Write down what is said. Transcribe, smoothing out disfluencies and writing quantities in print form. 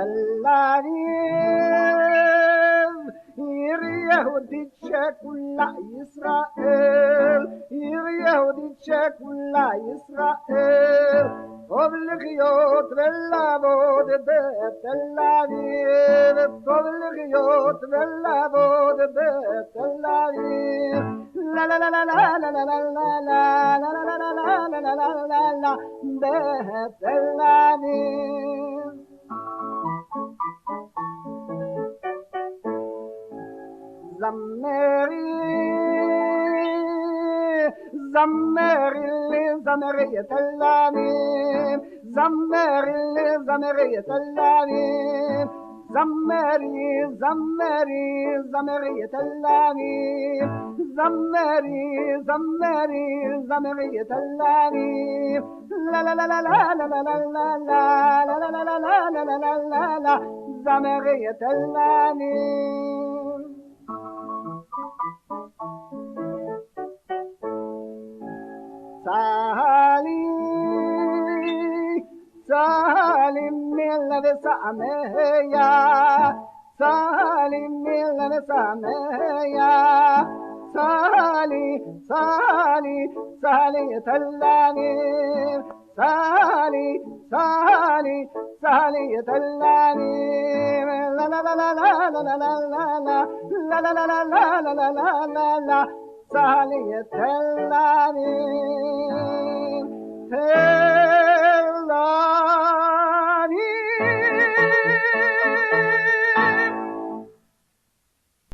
تل أبيب يهودي كل إسرائيل يهودي كل إسرائيل قبل خيوط باللابود بتل أبيب قبل خيوط باللابود بتل أبيب لا لا لا لا لا لا لا لا لا لا لا لا لا بتل أبيب زمري زمرية اللاميم زمرية اللاميم زمرية اللاميم زمرية اللاميم لا لا لا لا لا لا لا لا لا لا لا لا لا لا زمرية اللاميم سالي من بسامية سالي من بسامية سالي تلاني سالي تلاني لا لا لا لا لا لا لا لا لا لا لا لا لا لا لا سالي تلاني